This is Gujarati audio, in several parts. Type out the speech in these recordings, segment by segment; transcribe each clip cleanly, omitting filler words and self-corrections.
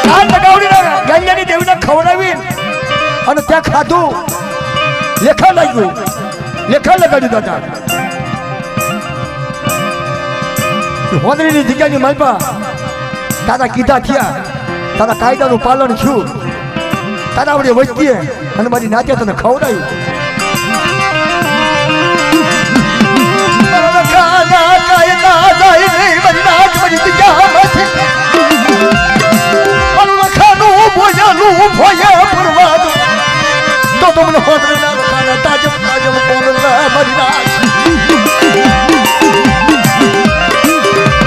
કાન લગાવડીને ગંગાની દેવીને ખવડાવી અને ત્યાં ખાધું લેખા લાગ્યું લેખા લગાડ્યું દાદા હોદરીની જગ્યાની માલપા તારા કીધા થયા તારા કાયદાનું પાલન થયું તારા વડે વચ્ચે અને મારી નાચે તને ખવડાયું તો તમને હોદરીના રોકાણા તાજમ તાજમ કોણ મારી નાચ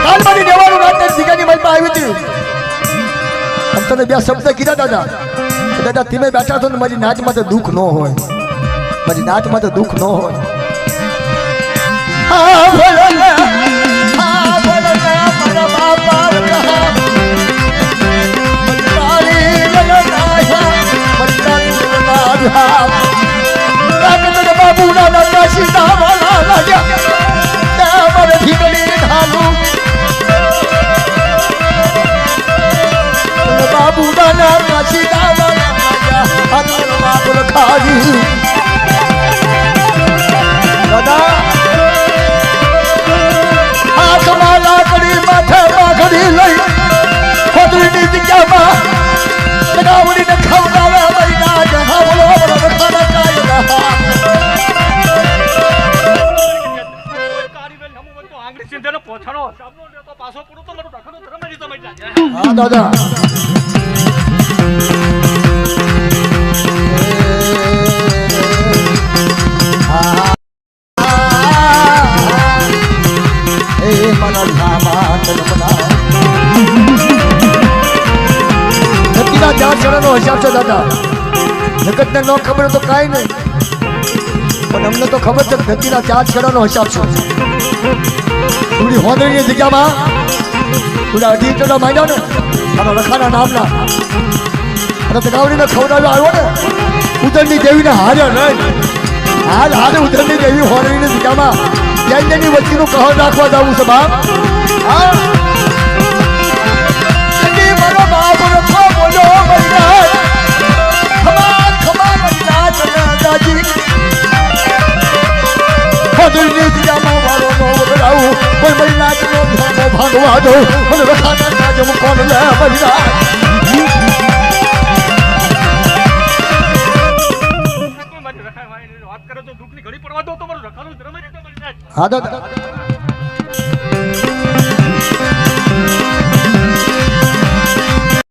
કાલમાની દેવાનું નાટક જગ્યાની માલપા આવી હતી તને બે શબ્દ કીધા દાદા દાદા તમે બેઠા છો ને મારી નાચમાં તો દુઃખ ન હોય મારી નાચમાં તો દુઃખ ન હોય બાબુ ના સીતાવાળા ખાલી દાદા હાથમાં લાકડી માથે પાઘડી લઈ હોદરીની જગ્યામાં લગાવડીને ખવડાવે અમારી નાચ હા બોલો બોલો ખાના કાયદા આંગળી સિંધેનો પોછણો સાબનો લેતો પાછો પડો તો મારું રખડો ધર્મ જ તો મળી જાય હા દાદા હિસાબ છે દાદા જગતને ન ખબર તો કાંઈ નહીં પણ અમને તો ખબર છે ધરતીના 4 છેડાનો હિસાબ છે થોડી હોદરીની જગ્યામાં થોડા 18 ચડા માંડ્યા ને અને રખાના નામના અને તગાવડીને ખવડાવ્યો આવ્યો ને ઉદરની દેવીને હાર્યા નહીં હારે ઉદરની દેવી હોદરીની જગ્યામાં જૈનની વચ્ચેનું કહર રાખવા જવું છે બાપ હા ભાગવા દો મને રખાના જમ કોણ લે બલિરા વાત કરો તો દુઃખની ઘડી પડવા દો તો મારું રખાનું ધર્મ જ તો મળી જાય હા દાદા